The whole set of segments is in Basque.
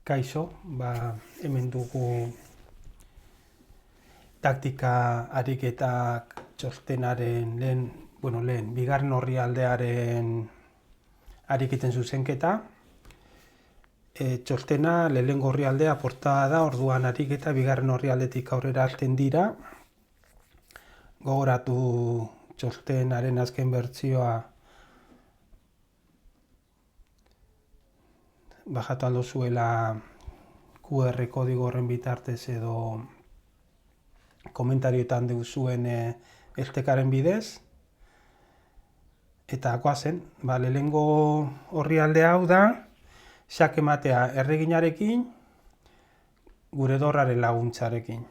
Kaixo, hemen dugu taktika ariketak txostenaren bigarren orrialdearen ariketen zuzenketa. Txostena lehenengo orrialdea portada da, orduan ariketa bigarren orrialdetik aurrera hasten dira. Gogoratu txostenaren azken bertsioa bajatu aldo zuela QR kodigo horren bitartez edo komentarioetan duzuen estekaren bidez. Eta goazen, lehenengo orrialdea hau da, xake ematea erreginarekin, gure dorraren laguntzarekin.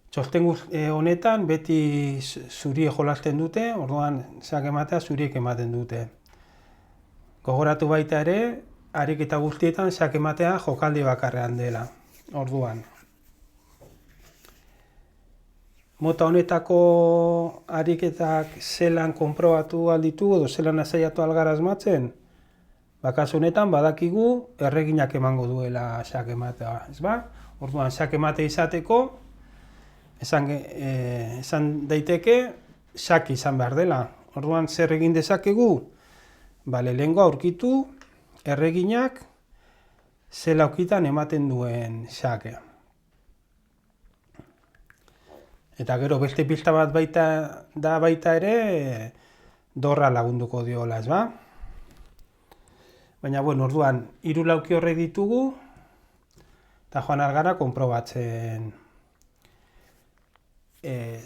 Txosten honetan beti zurie jolasten dute, orduan xake ematea zuriek ematen dute. Gogoratu baita ere, ariketa guztietan xake ematea jokaldi bakarrean dela, orduan. Mota honetako ariketak zelan konprobatu alditu edo zelan azaiatu algara asmatzen, kasu honetan badakigu erreginak emango duela xake ematea, ez ba? Orduan xake ematea izateko, esan daiteke xake izan behar dela. Orduan zer egin dezakegu? Lehenengo aurkitu erreginak zela aukitan ematen duen xakea. Eta gero beste pista bat baita ere dorra lagunduko diola, ez ba? Baina, orduan, 3 lauki horrek ditugu, eta joan algara konprobatzen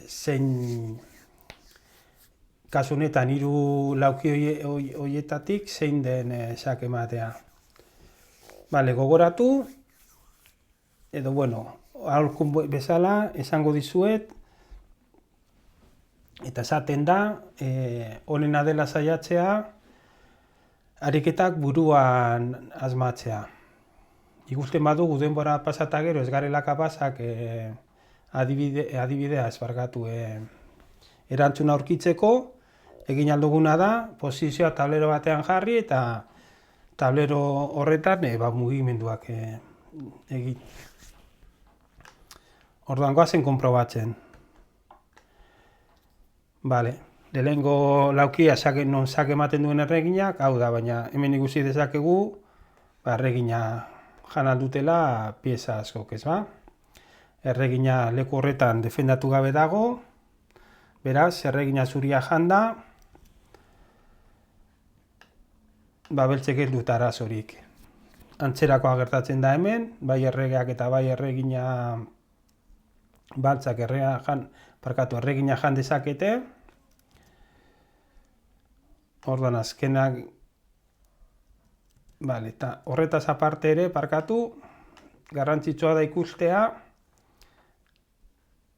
zein kasu honetan 3 lauki horietatik zein den xake ematea. Gogoratu, edo aholku bezala esango dizuet, eta esaten da, honena dela saiatzea, ariketak buruan asmatzea. Ikusten badugu denbora pasata gero ez garela kapazak adibidea erantzuna aurkitzeko, egin alduguna da, posizioa tablero batean jarri eta tablero horretan mugimenduak egin. Orduan goazen konprobatzen. Lehenengo laukia non xake ematen duen erreginak, hau da, baina hemen ikusi dezakegu erregina jan aldutela pieza askok, ez ba? Erregina leku horretan defendatu gabe dago, beraz, erregina zuria janda, beltzek ez dut arazorik. Antzerakoa gertatzen da hemen, bai erregeak eta bai erregina baltzak erregina jan dezakete. Orduan azkenak, eta horretaz aparte ere, garrantzitsua da ikustea,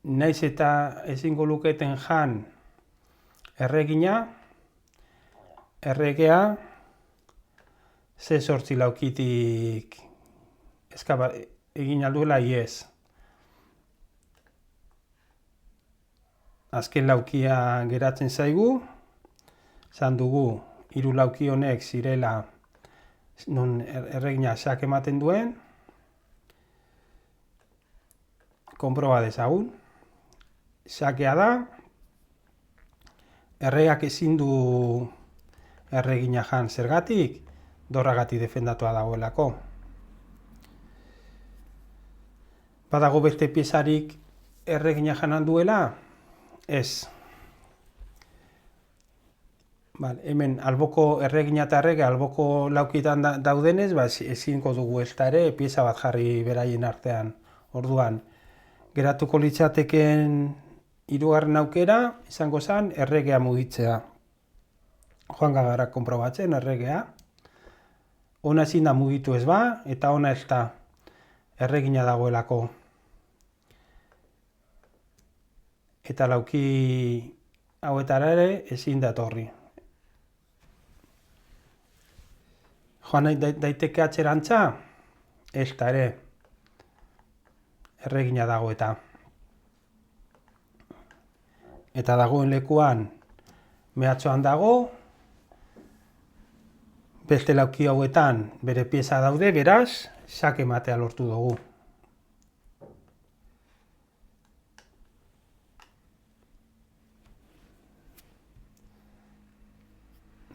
naiz eta ezingo luketen jan erregina, erregea, ze 8 laukitik egin alduela iez. Azken laukia geratzen zaigu, zan dugu 3 lauki honek zirela non erregina xake ematen duen, konproba dezagun. Xakea da, erregeak ezin du erregina jan zergatik, dorragatik defendatua dagoelako. Badago beste piezarik erregina janan duela? Ez. Hemen alboko erregina eta errege alboko laukietan daudenez, ezingo dugu ez da ere pieza bat jarri beraien artean. Orduan, geratuko litzateken 3. aukera, izango zen erregea mugitzea. Joan gara konprobatzen erregea. Ona ezin da mugitu ez ba, eta ona ez da erregina dagoelako. Eta lauki hauetara ere ezin datorri. Joan daiteke atzerantza, ez da ere erregina dago eta. Eta dagoen lekuan mehatxoan dago, beste lauki hauetan bere pieza daude, beraz, xake matea lortu dugu.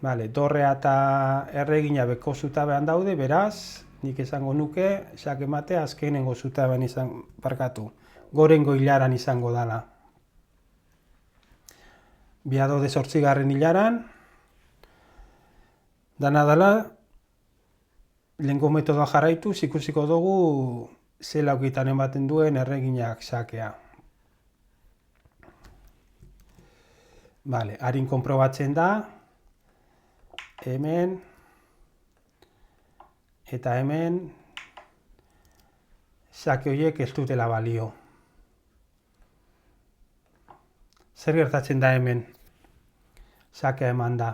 Vale, dorrea eta erregina beko zutabean daude, beraz, nik esango nuke, xake matea azkenengo zutabean barkatu, gorengo hilaran izango dala. Bia daude 8. hilaran, dana dela, lehengo metodoa jarraitu, ikusiko dugu ze laukitan ematen duen erreginak xakea. Vale, harin konprobatzen da, hemen, eta hemen, xake horiek ez dutela balio. Zer gertatzen da hemen? Xakea eman da.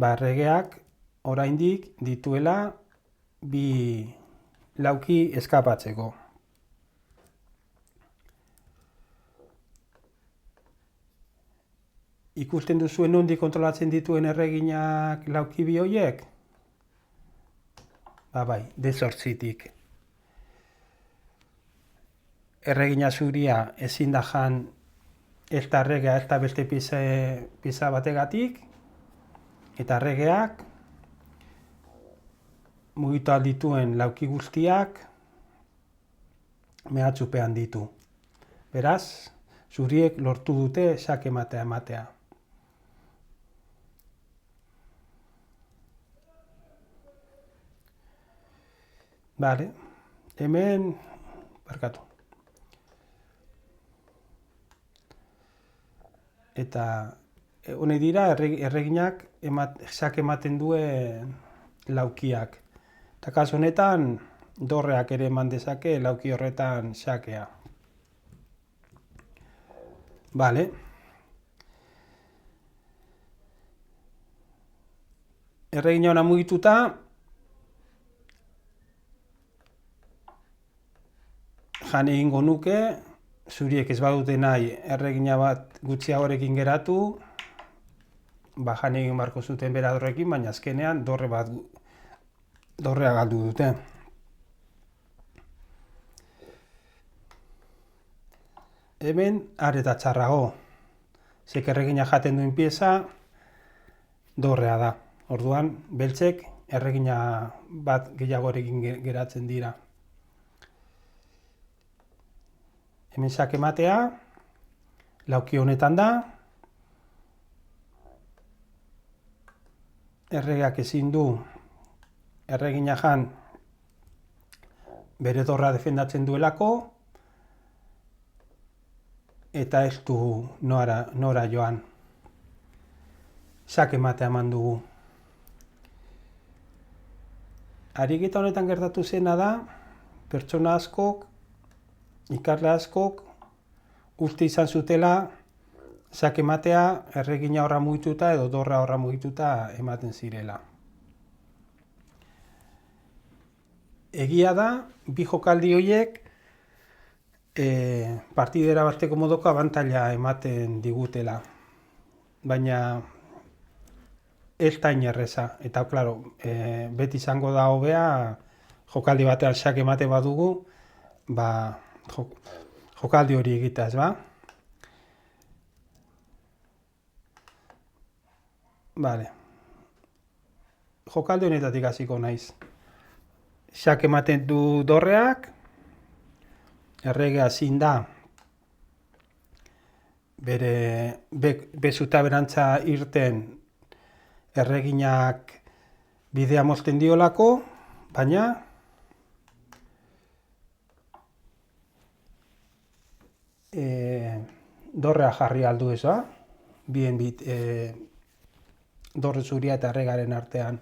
Erregeak oraindik dituela bi lauki eskapatzeko. Ikusten duzuen nondik kontrolatzen dituen erreginak lauki bi horiek? Bai, D8tik. Erregina zuria ezin da jan ez da erregea ez da beste pieza bategatik, eta erregeak mugitu dituen lauki guztiak mehatxupean ditu. Beraz, zuriek lortu dute xake matea ematea. Vale, hemen, barkatu. Eta honek dira erreginak xake ematen duen laukiak. Eta kasu honetan, dorreak ere eman dezake lauki horretan xakea. Vale. Erregina hona mugituta, jan egingo nuke, zuriek ez badute nahi erregina bat gutxiagorekin geratu, jan egin barko zuten bera dorrekin, baina azkenean dorrea galdu dute. Hemen areta txarrago, zek erregina jaten duen pieza dorrea da. Orduan, beltzek erregina bat gehiagorekin geratzen dira. Hemen xake matea, lauki honetan da, erregeak ezin du erregina jan bere dorra defendatzen duelako, eta ez du nora joan. Xake matea eman dugu. Ariketa honetan gertatu zena da, pertsona askok, ikasle askok, uste izan zutela, xake matea erregina horra mugituta edo dorra horra mugituta ematen zirela. Egia da, bi jokaldi horiek partidera bateko modoko abantaila ematen digutela. Baina ez da inerreza. Eta, klaro, beti izango da hobea, jokaldi batean xake mate badugu, jokaldi hori egita, ez ba? Vale. Jokaldi honetatik hasiko naiz. Xake ematen du dorreak, erregea ezin da bere bezuta berantza irten erreginak bidea mozten diolako, baina dorrea jarri aldu ez, bien dorre zuria eta erregaren artean.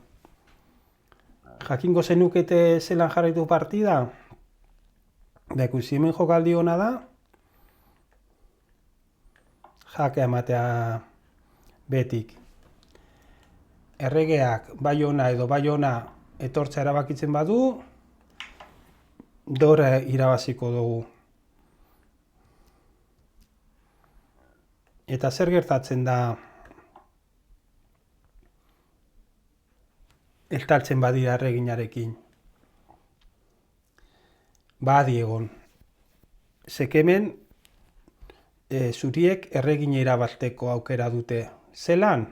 Jakingo zenukete zelan jarraitu partida? Ikusi hemen jokaldi hona da, jakea ematea betik. Erregeak bai ona edo bai ona etortzea erabakitzen badu, dorre irabaziko dugu. Eta zer gertatzen da estaltzen badira erreginarekin. Badi egon. Zekemen zuriek erregina irabazteko aukera dute. Zelan?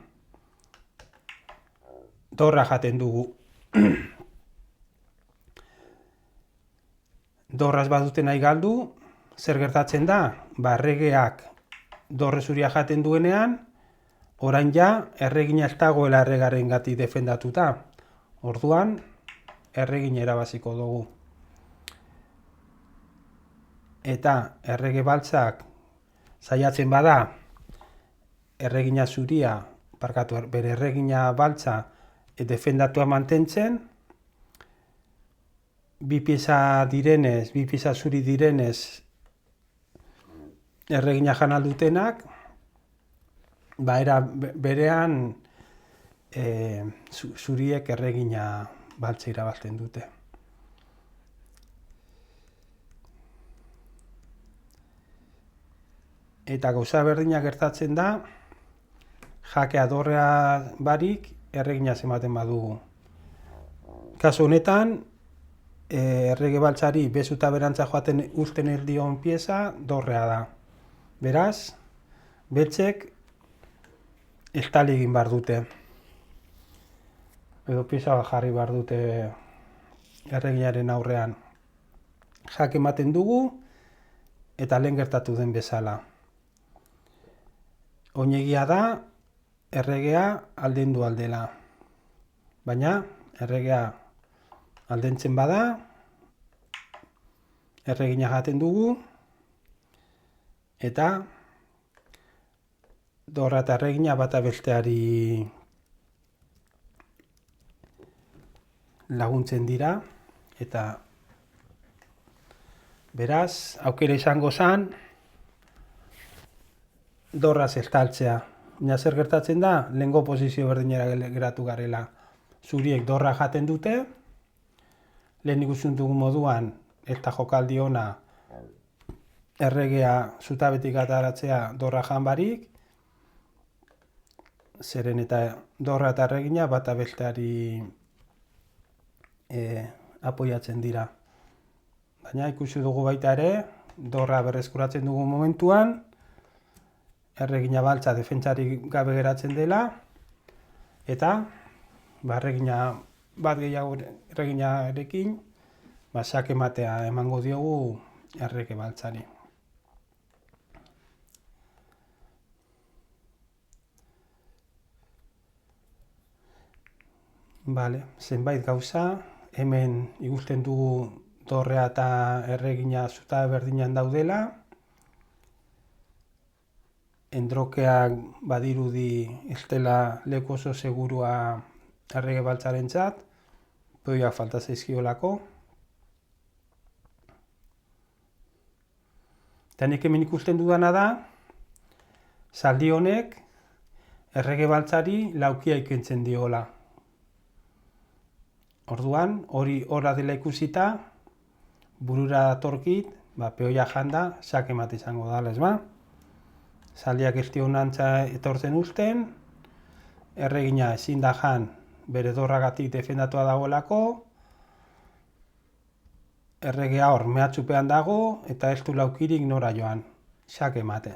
Dorra jaten dugu. Dorraz badute nahi galdu, zer gertatzen da? Erregeak dorre zuria jaten duenean, orain ja, erregina ez dagoela erregaren gati defendatuta. Orduan, erregina irabaziko dugu. Eta errege baltzak saiatzen bada, erregina zuria, bere erregina baltza defendatua mantentzen, bi pieza zuri direnez, erregina jan aldutenak, era berean zuriek erregina baltza irabazten dute. Eta gauza berdina gertatzen da, jakea dorrea barik, erregina ematen badugu. Kasu honetan, errege baltzari bezuta berantza joaten uzten erdion pieza dorrea da. Beraz, beltzek estali egin behar dute. Edo pieza bat jarri behar dute erreginaren aurrean. Jake ematen dugu eta lehen gertatu den bezala. Oinegia da, erregea aldendu aldela. Baina, erregea aldentzen bada, erregina jaten dugu, eta dorra eta erregina bata besteari laguntzen dira, eta beraz, aukera izango zen, dorraz estaltzea. Baina zer gertatzen da, lehengo posizio berdinera geratu garela. Zuriek dorra jaten dute, lehen ikusten dugun moduan, eta jokaldi ona erregea zutabetik ataratzea dorra jan barik, zeren eta dorra eta erregina bata besteari apoiatzen dira. Baina ikusi dugu baita ere, dorra berreskuratzen dugun momentuan, erregina baltza defentsarik gabe geratzen dela, eta erregina bat gehiago erreginarekin, xake ematea emango diogu errege baltzari. Zenbait gauza, hemen ikusten dugu dorrea eta erregina zutabe berdinan daudela, endrokeak badirudi ez dela leku oso segurua errege baltzarentzat, poioak falta zaizkiolako. Eta nik hemen ikusten dudana da, zaldi honek errege baltzari laukia ikentzen diola. Orduan, hori horra dela ikusita, burura datorkit, peoia janda, xake emate izango da, ez ba? Zaldiak ez dio nantza etortzen uzten, erregina ezin da jan bere dorragatik defendatua dagoelako, erregea hor mehatxupean dago eta ez du laukirik nora joan, xake emate.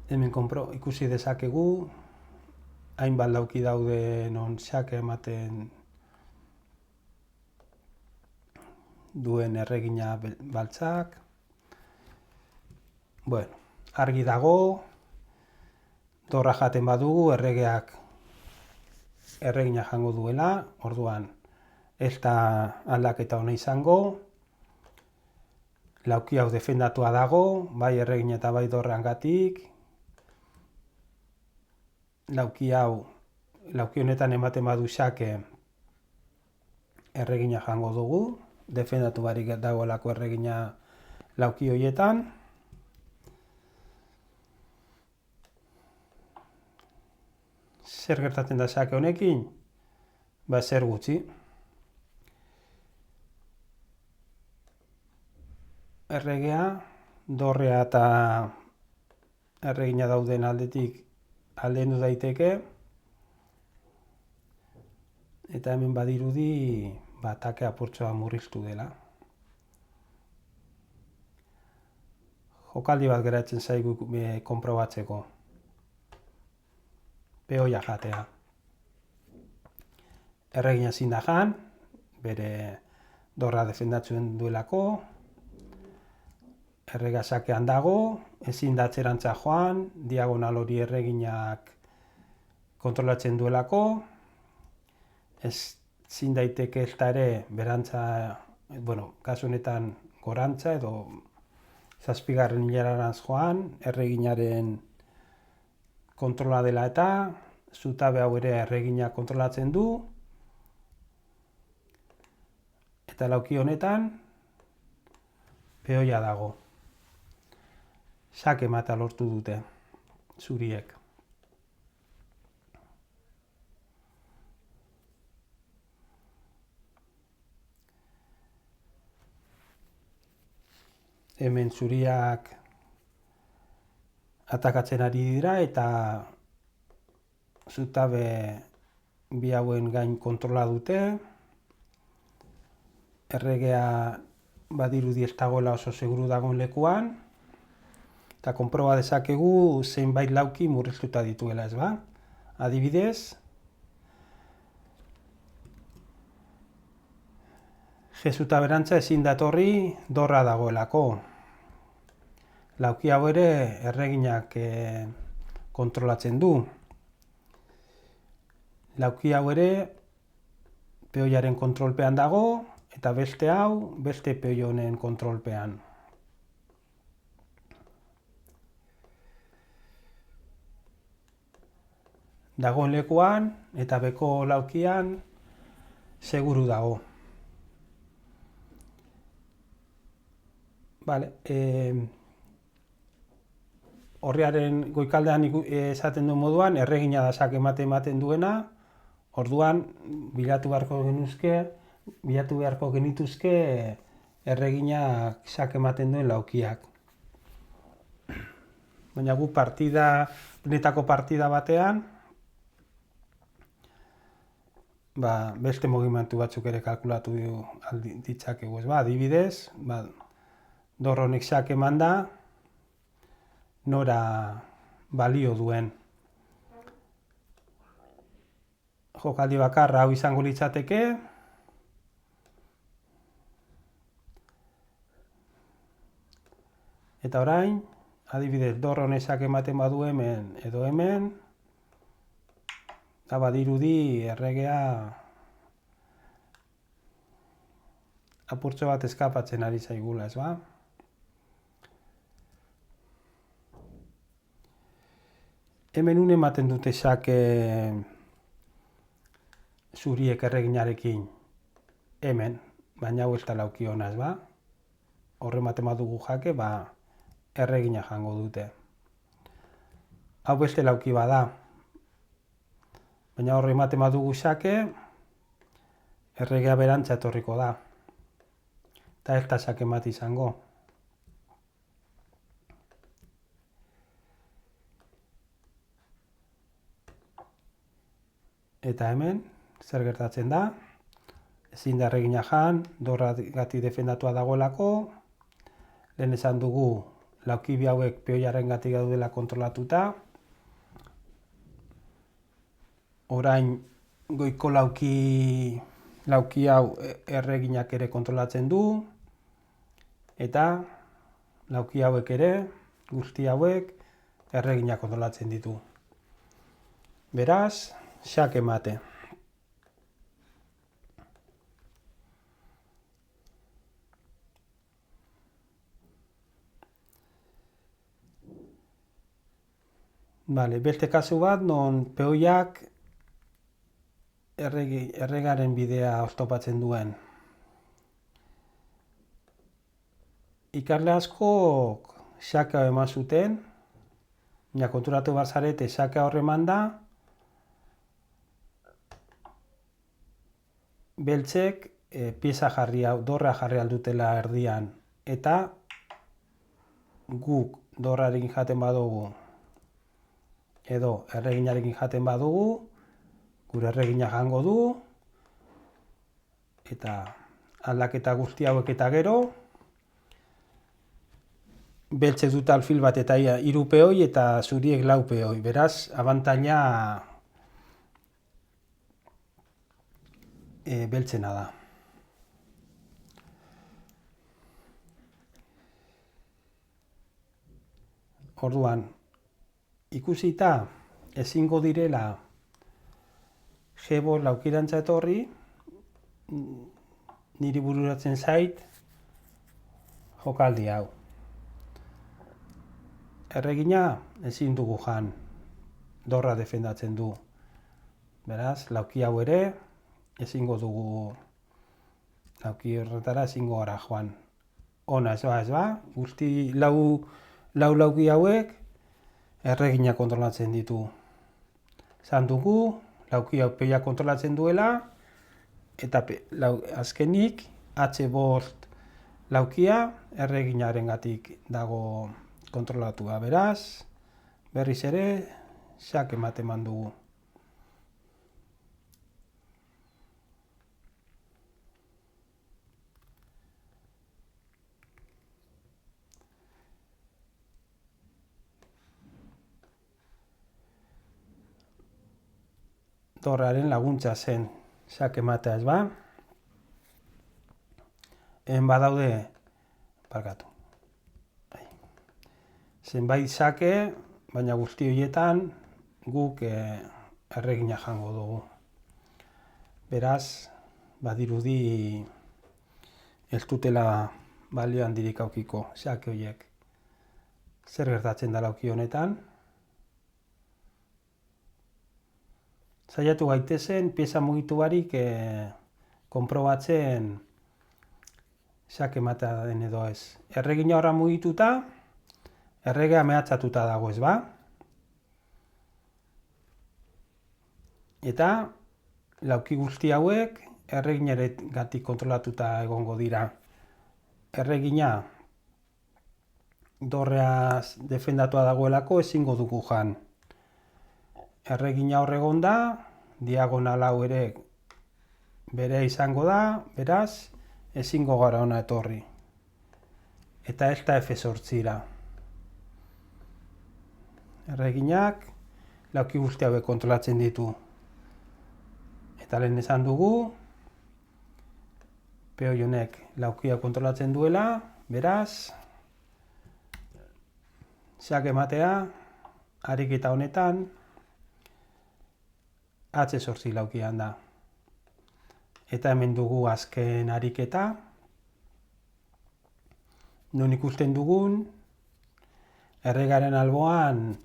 Hemen ikusi dezakegu, hainbat lauki daude non xake ematen duen erregina baltzak. Argi dago, dorra jaten badugu erregeak erregina jango duela, orduan ez da aldaketa ona izango, lauki hau defendatua dago, bai erregina eta bai dorrangatik, lauki honetan ematen badu xake erregina jango dugu, defendatu barik dagoelako erregina lauki horietan. Zer gertatzen da xake honekin? Zer gutxi. erregea, dorrea eta erregina dauden aldetik aldendu daiteke, eta hemen badirudi take apurtxoa murriztu dela. Jokaldi bat geratzen zaigu konprobatzeko. Peoia jatea. Erregina ezin da jan, bere dorra defendatzen duelako, errega sakean dago, ezin da atzerantza joan, diagonal hori erreginak kontrolatzen duelako, ezin daiteke ezta ere berantza, kasu honetan gorantza edo zazpigarren hilararantz joan, erreginaren kontrola dela eta, zutabe hau ere erregina kontrolatzen du, eta lauki honetan peoia dago. Sake mata lortu dute zuriek. Hemen zuriak atakatzen ari dira eta zutabe bi hauen gain kontrola dute. Erregea badirudi ez dagoela oso seguru dagoen lekuan, eta konproba dezakegu zeinbait lauki murriztuta dituela, ez ba? Adibidez, Jesuta berantza ezin datorri dorra dagoelako. Lauki hau ere erreginak kontrolatzen du. Lauki hau ere peoiaren kontrolpean dago, eta beste hau, beste peoi honen kontrolpean. Dagoen lekuan eta beko laukian seguru dago. Horriaren goikaldean esaten du moduan, erregina da sake ematen duena, orduan bilatu beharko genituzke erreginak sake ematen duen laukiak. Baina gu benetako partida batean, beste mugimendu batzuk ere kalkulatu ditzakegu, ez ba? Adibidez, dorra honek sake eman da, nora balio duen. Jokaldi bakarra hau izango litzateke, eta orain, adibidez, dorra honek sake ematen badu hemen edo hemen, eta badirudi erregea apurtxo bat eskapatzen ari zaigula, ez ba? Hemen une ematen dute sake zuriek erreginarekin hemen, baina hau ez da lauki hona, ez ba? Horre ematen badugu jake, erregina jango dute. Hau beste lauki bada, baina horre ematen badugu sake, erregea berantza etorriko da. Eta ez da sake bat izango. Eta hemen, zer gertatzen da? Ezin da erregina jan, dorra gati defendatua dagoelako, lehen esan dugu lauki bi hauek peoiaren gati gaudela kontrolatuta, orain goiko lauki hau erreginak ere kontrolatzen du, eta lauki hauek ere, guzti hauek, erreginak kontrolatzen ditu. Beraz, sake mate. Beste kasu bat, non peoiak erregaren bidea oztopatzen duen. Ikasle askok sake hau eman zuten, baina konturatu behar zarete sake horre eman da, beltzek pieza dorra jarri aldutela erdian, eta guk dorrarekin jaten badugu edo erreginarekin jaten badugu, gure erregina jango du, eta aldaketa guzti hauek eta gero, beltzek dut alfil bat eta 3 peoi eta zuriek 4 peoi. Beraz, abantaila beltzena da. Orduan, ikusita ezingo direla G5 laukirantza etorri, niri bururatzen zait jokaldi hau. Erregina ezin dugu jan, dorra defendatzen du. Beraz, lauki hau ere ezingo dugu, lauki horretara ezingo gara joan. Ona ez ba, guzti lau lauki hauek erregina kontrolatzen ditu. Zan dugu, lauki hau peia kontrolatzen duela, eta azkenik H5 laukia erreginarengatik dago kontrolatua. Beraz, berriz ere, xake eman dugu. Dorraren laguntza zen xake ematea, ez ba? Badaude, barkatu. Zenbait xake, baina guzti horietan guk erregina jango dugu. Beraz, badirudi ez dutela balio handirik aukiko xake horiek. Zer gertatzen da lauki honetan? Saiatu gaitezen, pieza mugitu barik konprobatzen xake ematea den edo ez. Erregina horra mugituta, erregea mehatzatuta dago, ez ba? Eta lauki guzti hauek erreginarengatik kontrolatuta egongo dira. Erregina dorreaz defendatua dagoelako ezingo dugu jan. Erregina hor egon da, diagonal hau ere bere izango da, beraz, ezingo gara ona etorri. Eta ez da F8ra. Erreginak lauki guzti hauek kontrolatzen ditu. Eta lehen esan dugu, peoi honek laukia kontrolatzen duela, beraz, xake ematea, ariketa honetan, H8 laukian da. Eta hemen dugu azken ariketa, non ikusten dugun, erregaren alboan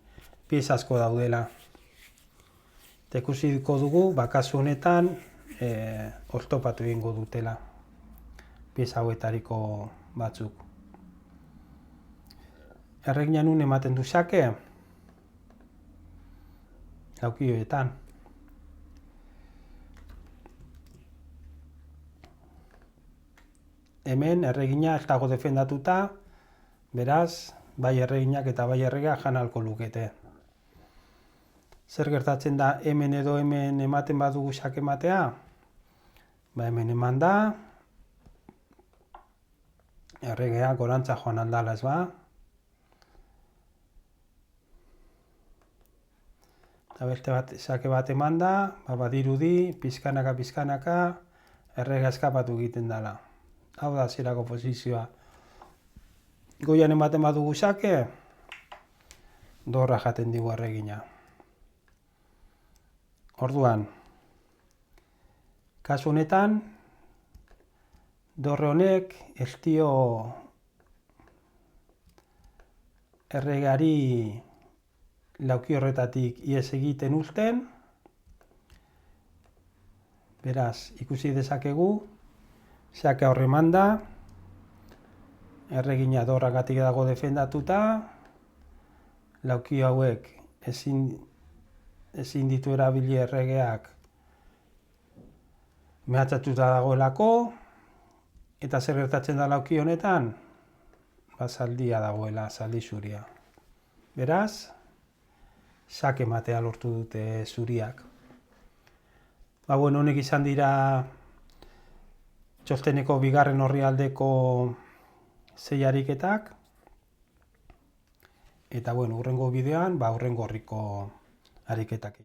pieza asko daudela. Eta ikusiko dugu, kasu honetan, oztopatu egingo dutela. Pieza hauetariko batzuk. Erregina nun ematen du xake, lauki horietan. Hemen erregina ez dago defendatuta, beraz, bai erreginak eta bai erregea jan ahalko lukete. Zer gertatzen da hemen edo hemen ematen badugu xake ematea? Hemen eman da, erregea gorantza joan aldala, ez ba? Eta beste xake bat eman da, badirudi, pizkanaka, erregea eskapatu egiten dela. Hau da zerako posizioa. Goian ematen badugu xake, dorra jaten digu erregina. Orduan, kasu honetan, dorre honek ez dio erregeari lauki horretatik ihes egiten uzten. Beraz, ikusi dezakegu, xake horre eman da, erregina dorragatik dago defendatuta, lauki hauek ezin ditu erabili erregeak mehatzatuta dagoelako, eta zer gertatzen da lauki honetan? zaldia dagoela, zaldi zuria. Beraz, sake matea lortu dute zuriak. Honek izan dira txosteneko bigarren orrialdeko 6 ariketak. Eta hurrengo bideoan, hurrengo orriko ariketak.